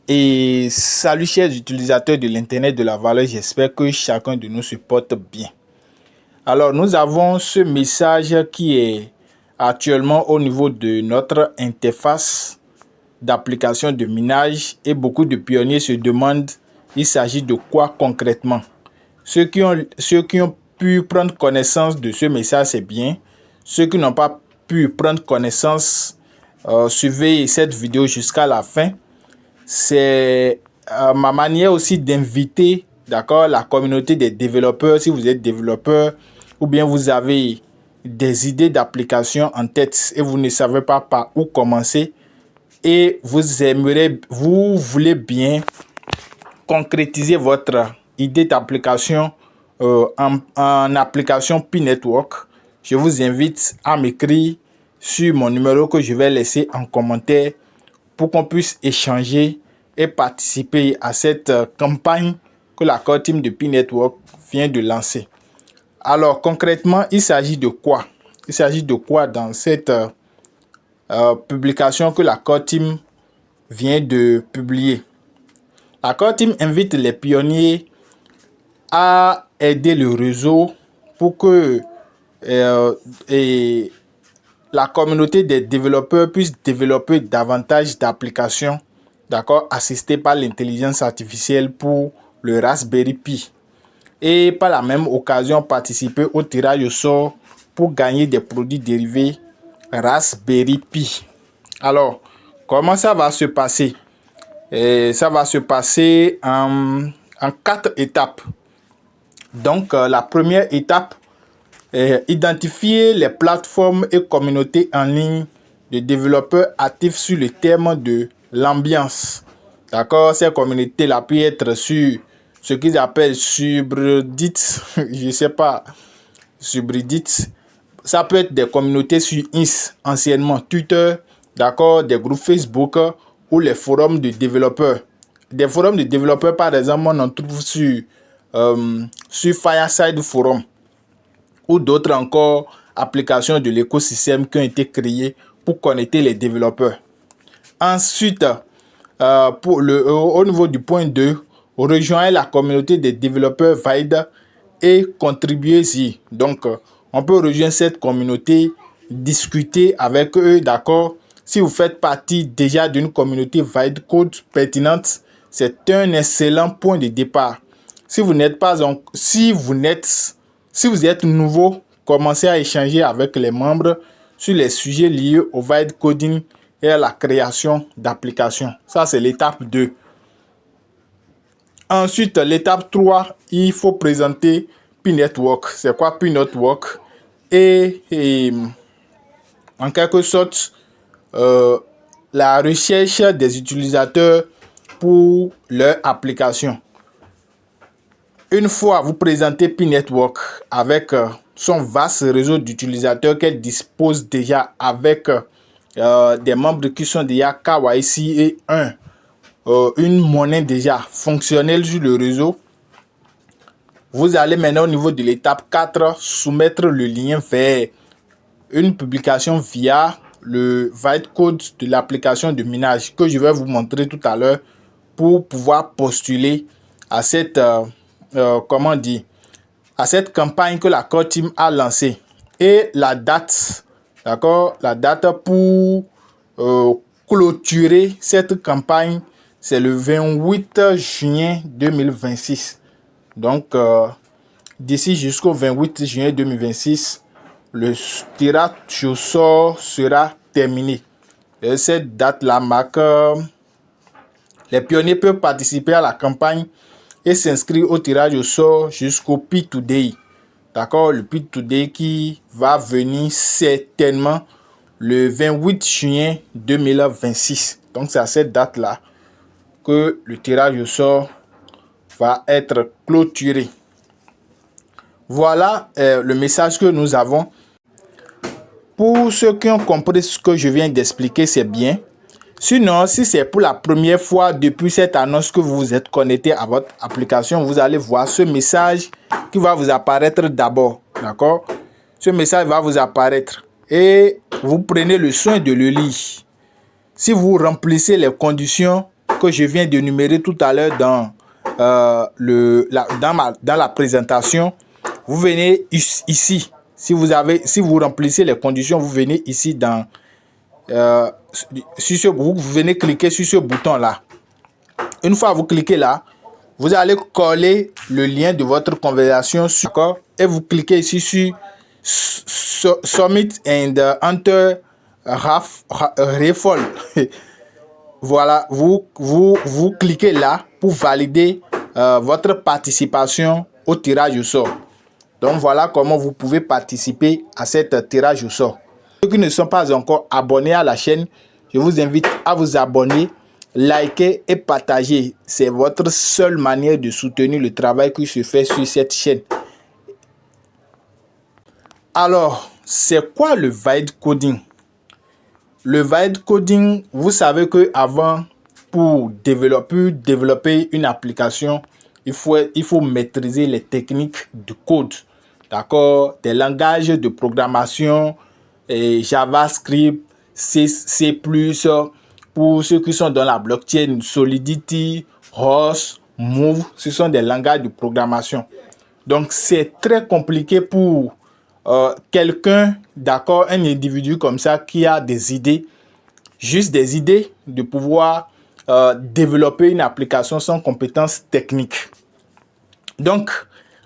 Et salut chers utilisateurs de l'internet de la valeur, j'espère que chacun de nous se porte bien. Alors nous avons ce message qui est actuellement au niveau de notre interface d'application de minage et beaucoup de pionniers se demandent il s'agit de quoi concrètement. Ceux qui ont pu prendre connaissance de ce message, c'est bien. Ceux qui n'ont pas pu prendre connaissance, suivez cette vidéo jusqu'à la fin. C'est ma manière aussi d'inviter, d'accord, la communauté des développeurs. Si vous êtes développeur ou bien vous avez des idées d'application en tête et vous ne savez pas par où commencer et vous voulez bien concrétiser votre idée d'application en application P-Network, je vous invite à m'écrire sur mon numéro que je vais laisser en commentaire pour qu'on puisse échanger et participer à cette campagne que la Core Team de P-Network vient de lancer. Alors concrètement, il s'agit de quoi? Il s'agit de quoi dans cette publication que la Core Team vient de publier? La Core Team invite les pionniers à aider le réseau pour que la communauté des développeurs puisse développer davantage d'applications, d'accord, assistées par l'intelligence artificielle pour le Raspberry Pi. Et par la même occasion, participer au tirage au sort pour gagner des produits dérivés Raspberry Pi. Alors, comment ça va se passer? Ça va se passer en 4 étapes. Donc, la première étape, identifier les plateformes et communautés en ligne de développeurs actifs sur le thème de l'ambiance. D'accord, ces communautés-là peuvent être sur ce qu'ils appellent subreddit, je sais pas, subreddit. Ça peut être des communautés sur anciennement Twitter, d'accord, des groupes Facebook ou les forums de développeurs. Des forums de développeurs, par exemple, on en trouve sur Fireside Forum ou d'autres encore applications de l'écosystème qui ont été créées pour connecter les développeurs. Ensuite, au niveau du point 2, rejoignez la communauté des développeurs Vide et contribuez-y. Donc, on peut rejoindre cette communauté, discuter avec eux, d'accord. Si vous faites partie déjà d'une communauté Vide Code pertinente, c'est un excellent point de départ. Si vous êtes nouveau, commencez à échanger avec les membres sur les sujets liés au Vibe Coding et à la création d'applications. Ça, c'est l'étape 2. Ensuite, l'étape 3, il faut présenter P-Network. C'est quoi P-Network? Et en quelque sorte, la recherche des utilisateurs pour leur application. Une fois vous présentez P-Network avec son vaste réseau d'utilisateurs qu'elle dispose déjà avec des membres qui sont déjà KYC et une monnaie déjà fonctionnelle sur le réseau, vous allez maintenant au niveau de l'étape 4 soumettre le lien vers une publication via le bytecode de l'application de minage que je vais vous montrer tout à l'heure pour pouvoir postuler à cette à cette campagne que la Core Team a lancée. Et la date, d'accord, la date pour clôturer cette campagne, c'est le 28 juin 2026. Donc, d'ici jusqu'au 28 juin 2026, le tirage au sort sera terminé. Et cette date-là marque les pionniers peuvent participer à la campagne et s'inscrire au tirage au sort jusqu'au P2Day. D'accord, le P2Day qui va venir certainement le 28 juin 2026. Donc, c'est à cette date-là que le tirage au sort va être clôturé. Voilà le message que nous avons. Pour ceux qui ont compris ce que je viens d'expliquer, c'est bien. Sinon, si c'est pour la première fois depuis cette annonce que vous vous êtes connecté à votre application, vous allez voir ce message qui va vous apparaître d'abord. D'accord? Ce message va vous apparaître et vous prenez le soin de le lire. Si vous remplissez les conditions que je viens d'énumérer tout à l'heure dans la présentation, vous venez ici. Si vous remplissez les conditions, vous venez ici dans vous venez cliquer sur ce bouton là. Une fois vous cliquez là, vous allez coller le lien de votre conversation d'accord, et vous cliquez ici sur Submit and Enter Refold. Voilà, vous cliquez là pour valider votre participation au tirage au sort. Donc voilà comment vous pouvez participer à cette tirage au sort. Ceux qui ne sont pas encore abonnés à la chaîne, je vous invite à vous abonner, liker et partager. C'est votre seule manière de soutenir le travail qui se fait sur cette chaîne. Alors, c'est quoi le vibe coding? Le vibe coding, vous savez que avant, pour développer une application, il faut maîtriser les techniques de code. D'accord? Des langages de programmation, et JavaScript, C++, pour ceux qui sont dans la blockchain, Solidity, ROS, Move, ce sont des langages de programmation. Donc, c'est très compliqué pour quelqu'un, d'accord, un individu comme ça qui a des idées, juste des idées, de pouvoir développer une application sans compétences techniques. Donc,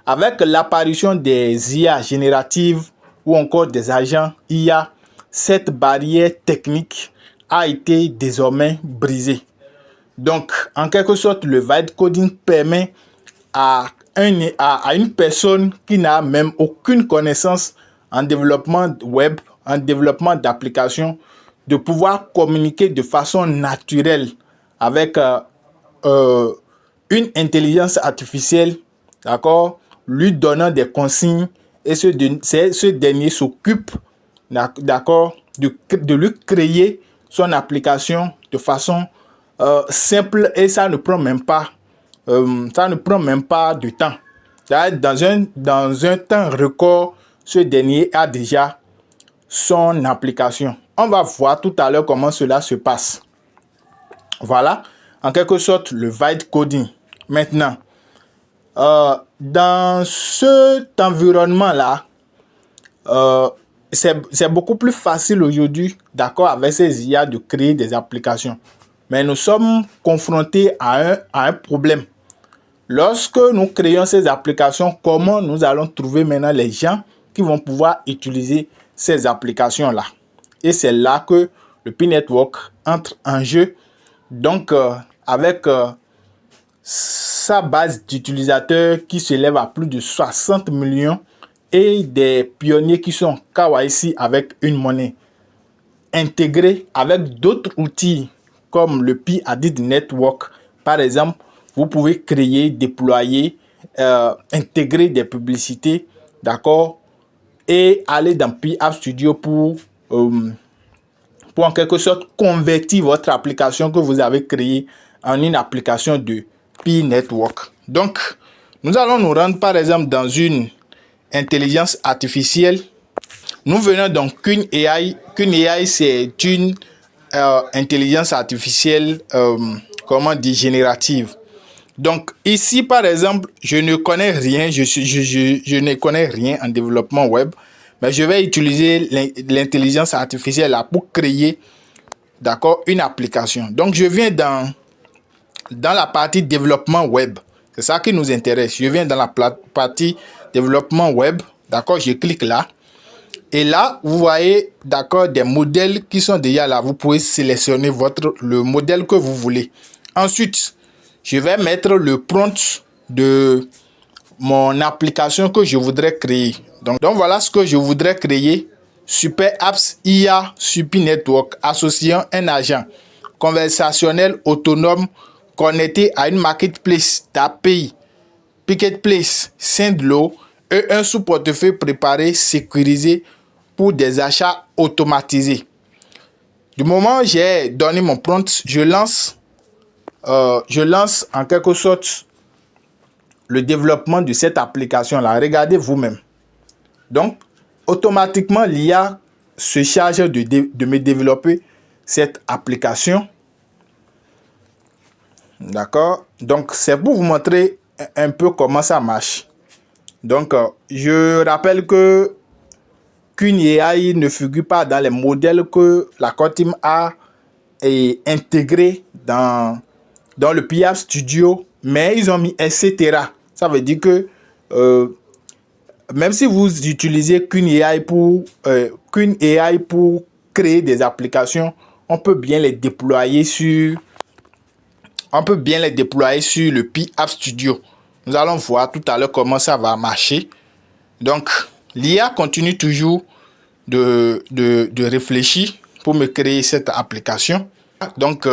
avec l'apparition des IA génératives ou encore des agents IA, cette barrière technique a été désormais brisée. Donc, en quelque sorte, le vibe coding permet à une personne qui n'a même aucune connaissance en développement web, en développement d'applications, de pouvoir communiquer de façon naturelle avec une intelligence artificielle, d'accord, lui donnant des consignes et ce dernier s'occupe, d'accord, de lui créer son application de façon simple et ça ne prend même pas de temps. Dans un temps record, ce dernier a déjà son application. On va voir tout à l'heure comment cela se passe. Voilà, en quelque sorte, le vibe coding. Maintenant, dans cet environnement-là, c'est beaucoup plus facile aujourd'hui, d'accord, avec ces IA de créer des applications. Mais nous sommes confrontés à un problème. Lorsque nous créons ces applications, comment nous allons trouver maintenant les gens qui vont pouvoir utiliser ces applications-là? Et c'est là que le Pi-Network entre en jeu. Donc, avec sa base d'utilisateurs qui s'élève à plus de 60 millions et des pionniers qui sont KYC avec une monnaie intégrée avec d'autres outils comme le Pi-Added Network, par exemple, vous pouvez créer, déployer, intégrer des publicités, d'accord, et aller dans Pi App Studio pour en quelque sorte convertir votre application que vous avez créée en une application de Pi Network. Donc, nous allons nous rendre par exemple dans une intelligence artificielle. Nous venons donc qu'une AI c'est une intelligence artificielle, générative. Donc ici par exemple, je ne connais rien, je ne connais rien en développement web, mais je vais utiliser l'intelligence artificielle là pour créer, d'accord, une application. Donc je viens dans la partie développement web. C'est ça qui nous intéresse. Je viens dans la partie développement web, d'accord, je clique là. Et là, vous voyez, d'accord, des modèles qui sont déjà là. Vous pouvez sélectionner le modèle que vous voulez. Ensuite, je vais mettre le prompt de mon application que je voudrais créer. Donc voilà ce que je voudrais créer. Super Apps IA sur Pi Network associant un agent conversationnel autonome connecté à une marketplace d'API, Marketplace Sendlo et un sous-portefeuille préparé, sécurisé pour des achats automatisés. Du moment où j'ai donné mon prompt, je lance en quelque sorte le développement de cette application-là. Regardez vous-même. Donc, automatiquement, l'IA se charge de me développer cette application. D'accord? Donc, c'est pour vous montrer un peu comment ça marche. Donc, je rappelle que qu'une AI ne figure pas dans les modèles que la Core Team a intégrés dans le Pi-App Studio, mais ils ont mis etc. Ça veut dire que même si vous utilisez qu'une AI pour créer des applications, on peut bien les déployer sur le Pi-App Studio. Nous allons voir tout à l'heure comment ça va marcher. Donc, l'IA continue toujours de réfléchir pour me créer cette application. Donc,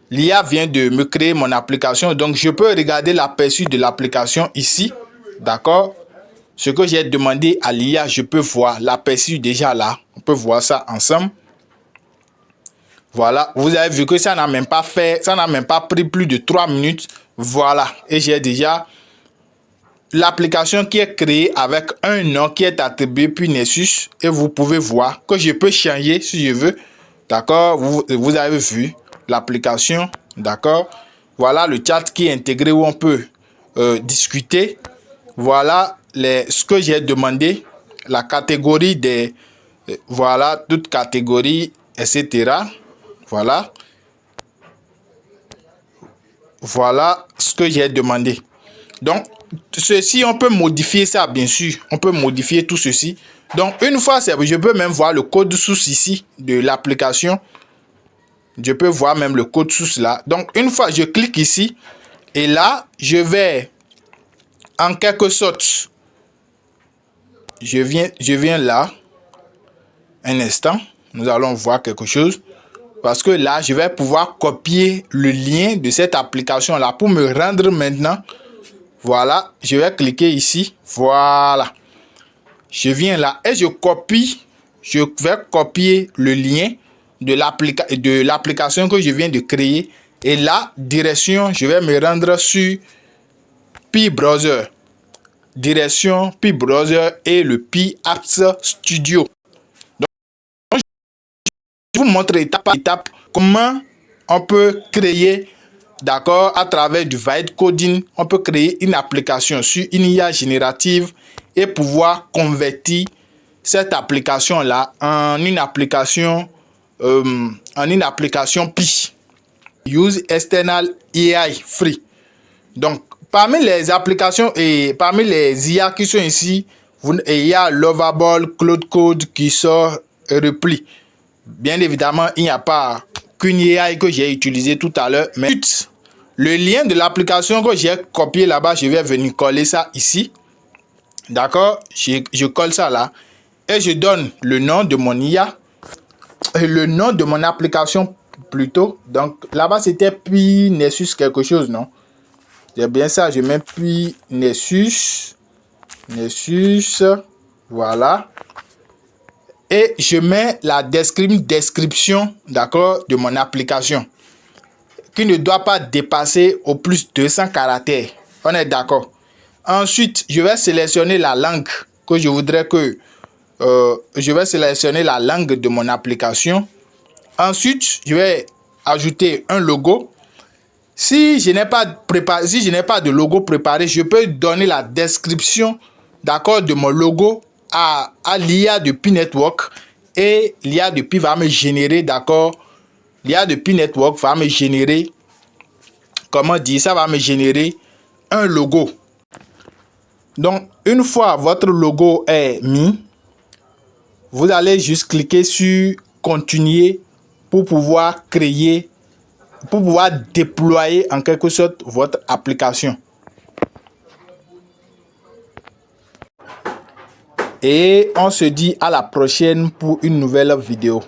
l'IA vient de me créer mon application. Donc, je peux regarder l'aperçu de l'application ici. D'accord? Ce que j'ai demandé à l'IA, je peux voir l'aperçu déjà là. On peut voir ça ensemble. Voilà, vous avez vu que ça n'a même pas pris plus de 3 minutes. Voilà, et j'ai déjà l'application qui est créée avec un nom qui est attribué puis Nessus. Et vous pouvez voir que je peux changer si je veux. D'accord, vous avez vu l'application. D'accord, voilà le chat qui est intégré où on peut discuter. Voilà ce que j'ai demandé, la catégorie des... voilà, toute catégorie, etc. Voilà. Voilà ce que j'ai demandé. Donc, ceci, on peut modifier ça, bien sûr. On peut modifier tout ceci. Donc, une fois, je peux même voir le code source ici de l'application. Je peux voir même le code source là. Donc, une fois, je clique ici. Et là, je vais, en quelque sorte, je viens là. Un instant. Nous allons voir quelque chose. Parce que là, je vais pouvoir copier le lien de cette application-là pour me rendre maintenant. Voilà, je vais cliquer ici. Voilà. Je viens là et je vais copier le lien de l'application que je viens de créer. Et là, direction, je vais me rendre sur Pi Browser. Direction Pi Browser et le Pi-App Studio. Je vous montre étape par étape comment on peut créer, d'accord, à travers du vibe coding, on peut créer une application sur une IA générative et pouvoir convertir cette application-là en une application Pi. Use External AI Free. Donc, parmi les applications et parmi les IA qui sont ici, il y a Lovable, Cloud Code qui sort Repli. Bien évidemment, il n'y a pas qu'une AI que j'ai utilisé tout à l'heure, mais le lien de l'application que j'ai copié là-bas, je vais venir coller ça ici. D'accord? Je colle ça là et je donne le nom de mon IA et le nom de mon application plutôt. Donc là-bas, c'était Pi Nessus quelque chose, non? C'est bien ça, je mets Pi Nessus. Voilà. Et je mets la description, d'accord, de mon application qui ne doit pas dépasser au plus 200 caractères. On est d'accord. Ensuite, je vais sélectionner la langue que je voudrais que... je vais sélectionner la langue de mon application. Ensuite, je vais ajouter un logo. Si je n'ai pas de logo préparé, je peux donner la description, d'accord, de mon logo à l'IA de Pi Network et l'IA de Pi va me générer, d'accord, l'IA de Pi Network va me générer, comment dire, ça va me générer un logo. Donc, une fois votre logo est mis, vous allez juste cliquer sur continuer pour pouvoir créer, pour pouvoir déployer en quelque sorte votre application. Et on se dit à la prochaine pour une nouvelle vidéo.